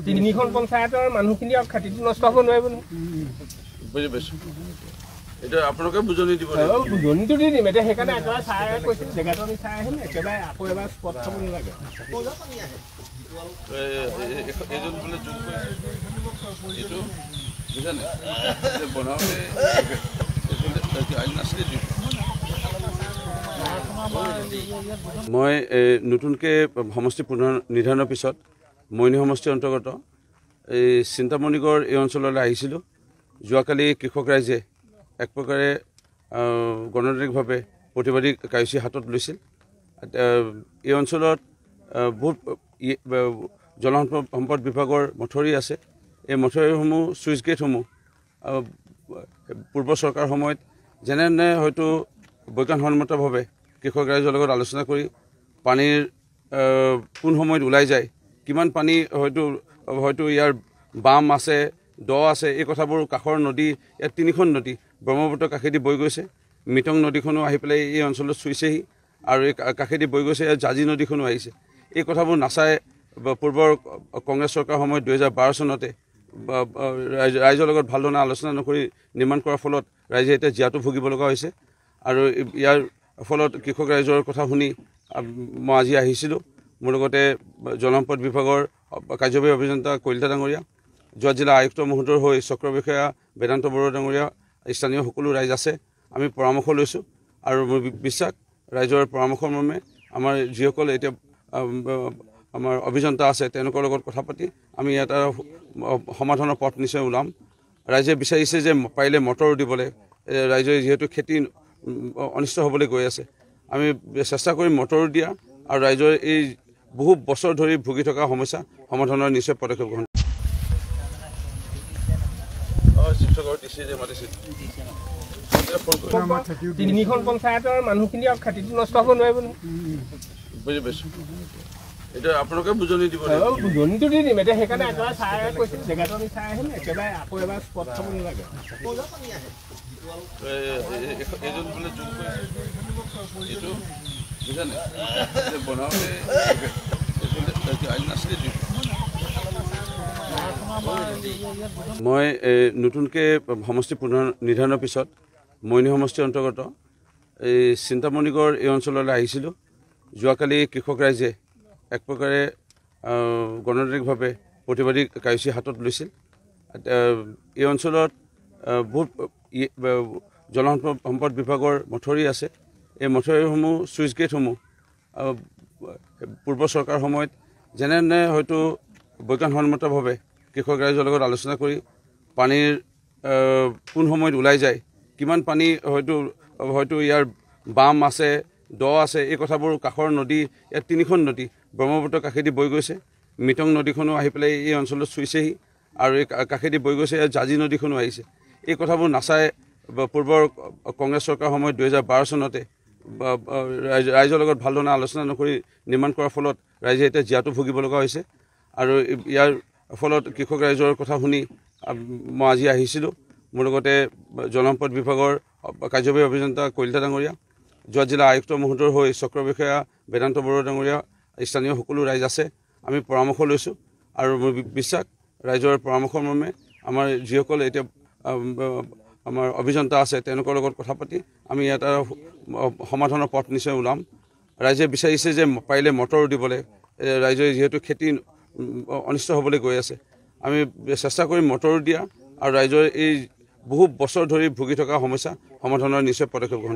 তিনিখন পঞ্চায়তৰ মানুহখিনি খেতিটো নষ্ট হ'ব নোৱাৰিব নহয়। বুজি পাইছোঁ। এতিয়া আপোনালোকে বুজনি দিব বুজনিটো দি দিম। এতিয়া সেইকাৰণে একেবাৰে চাই কৈছোঁ জেগাটো আমি চাই আহিম, একেবাৰে আকৌ এবাৰ স্পট চাব নালাগে। এইজন বোলে যোগ এইটো বুজানে বনাওঁতে মই নতুনকৈ সমষ্টি পুনৰ নিৰ্ধাৰণৰ পিছত মইনী সমষ্টিৰ অন্তৰ্গত এই চিন্তামণিগড় এই অঞ্চললৈ আহিছিলোঁ। যোৱাকালি কৃষক ৰাইজে এক প্ৰকাৰে গণতান্ত্ৰিকভাৱে প্ৰতিবাদী কাৰ্যসূচী হাতত লৈছিল। এই অঞ্চলত বহুত জলসম্পদ বিভাগৰ মথৰি আছে। এই মথৰিসমূহ চুইচ গেটসমূহ পূৰ্ব চৰকাৰৰ সময়ত যেনে হয়তো বৈজ্ঞানিকসন্মতভাৱে কৃষক ৰাইজৰ লগত আলোচনা কৰি পানীৰ কোন সময়ত ওলাই যায়, কিমান পানী হয়তো ইয়াৰ বাম আছে, দ আছে, এই কথাবোৰ কাষৰ নদী, ইয়াত তিনিখন নদী ব্ৰহ্মপুত্ৰ কাষেদি বৈ গৈছে। মিটং নদীখনো আহি পেলাই এই অঞ্চলত চুইছেহি আৰু এই কাষেদি বৈ গৈছে। ইয়াত জাজি নদীখনো আহিছে। এই কথাবোৰ নাচাই পূৰ্বৰ কংগ্ৰেছ চৰকাৰৰ সময়ত 2012 চনতে ৰাইজৰ লগত ভালধৰণে আলোচনা নকৰি নিৰ্মাণ কৰাৰ ফলত ৰাইজে এতিয়া জীয়াতু ভুগিব লগা হৈছে। আৰু ইয়াৰ ফলত কৃষক ৰাইজৰ কথা শুনি মই আজি আহিছিলোঁ। মোৰ লগতে জলসম্পদ বিভাগৰ কাৰ্যবাহী অভিযন্তা কলিতা ডাঙৰীয়া, যোৰহাট জিলা আয়ুক্ত মহোদয়ৰ হৈ চক্ৰ বিষয়া বেদান্ত বৰুৱা ডাঙৰীয়া, স্থানীয় সকলো ৰাইজ আছে। আমি পৰামৰ্শ লৈছোঁ আৰু মোৰ বিশ্বাস ৰাইজৰ পৰামৰ্শৰ মৰ্মে আমাৰ যিসকল এতিয়া আমাৰ অভিযন্তা আছে তেওঁলোকৰ লগত কথা পাতি আমি এটা সমাধানৰ পথ নিশ্চয় ওলাম। ৰাইজে বিচাৰিছে যে পাৰিলে মটৰ দিবলৈ, ৰাইজে যিহেতু খেতি অনিষ্ট হ'বলৈ গৈ আছে, আমি চেষ্টা কৰিম মটৰ দিয়া আৰু ৰাইজৰ এই বহু বছৰ ধৰি ভুগি থকা সমস্যা সমাধানৰ নিশ্চয় পদক্ষেপ গ্ৰহণ। তিনিখন পঞ্চায়তৰ মানুহখিনি খেতিটো নষ্ট হ'ব নোৱাৰিব নহয়। বুজি পাইছোঁ। এতিয়া আপোনালোকে বুজনি দিব বুজনিটো দি দিম। এতিয়া সেইকাৰণে একেবাৰে চাই কৈছোঁ জেগাটো আমি চাই আহিম, একেবাৰে আকৌ এবাৰ স্পট চাব নালাগে। এইজন বোলে যোগ এইটো বুজানে বনাওঁতে মই নতুনকৈ সমষ্টি পুনৰ নিৰ্ধাৰণৰ পিছত মইনী সমষ্টিৰ অন্তৰ্গত এই চিন্তামণিগড় এই অঞ্চললৈ আহিছিলোঁ। যোৱাকালি কৃষক ৰাইজে এক প্ৰকাৰে গণতান্ত্ৰিকভাৱে প্ৰতিবাদী কাৰ্যসূচী হাতত লৈছিল। এই অঞ্চলত বহুত জলসম্পদ বিভাগৰ মথৰি আছে। এই মথৰিসমূহ চুইচ গেটসমূহ পূৰ্ব চৰকাৰৰ সময়ত যেনে হয়তো বৈজ্ঞানিকসন্মতভাৱে কৃষক ৰাইজৰ লগত আলোচনা কৰি পানীৰ কোন সময়ত ওলাই যায়, কিমান পানী হয়তো ইয়াৰ বাম আছে, দ আছে, এই কথাবোৰ কাষৰ নদী, ইয়াত তিনিখন নদী ব্ৰহ্মপুত্ৰ কাষেদি বৈ গৈছে। মিটং নদীখনো আহি পেলাই এই অঞ্চলত চুইছেহি আৰু এই কাষেদি বৈ গৈছে। ইয়াত জাজি নদীখনো আহিছে। এই কথাবোৰ নাচাই পূৰ্বৰ কংগ্ৰেছ চৰকাৰৰ সময়ত 2012 চনতে ৰাইজৰ লগত ভালধৰণে আলোচনা নকৰি নিৰ্মাণ কৰাৰ ফলত ৰাইজে এতিয়া জীয়াতু ভুগিব লগা হৈছে। আৰু ইয়াৰ ফলত কৃষক ৰাইজৰ কথা শুনি মই আজি আহিছিলোঁ। মোৰ লগতে জলসম্পদ বিভাগৰ কাৰ্যবাহী অভিযন্তা কলিতা ডাঙৰীয়া, যোৰহাট জিলা আয়ুক্ত মহোদয়ৰ হৈ চক্ৰ বিষয়া বেদান্ত বৰুৱা ডাঙৰীয়া, স্থানীয় সকলো ৰাইজ আছে। আমি পৰামৰ্শ লৈছোঁ আৰু মোৰ বিশ্বাস ৰাইজৰ পৰামৰ্শৰ মৰ্মে আমাৰ যিসকল এতিয়া আমাৰ অভিযন্তা আছে তেওঁলোকৰ লগত কথা পাতি আমি এটা সমাধানৰ পথ নিশ্চয় ওলাম। ৰাইজে বিচাৰিছে যে পাৰিলে মটৰ দিবলৈ, ৰাইজে যিহেতু খেতি অনিষ্ট হ'বলৈ গৈ আছে, আমি চেষ্টা কৰিম মটৰ দিয়া আৰু ৰাইজৰ এই বহু বছৰ ধৰি ভুগি থকা সমস্যা সমাধানৰ নিশ্চয় পদক্ষেপ গ্ৰহণ।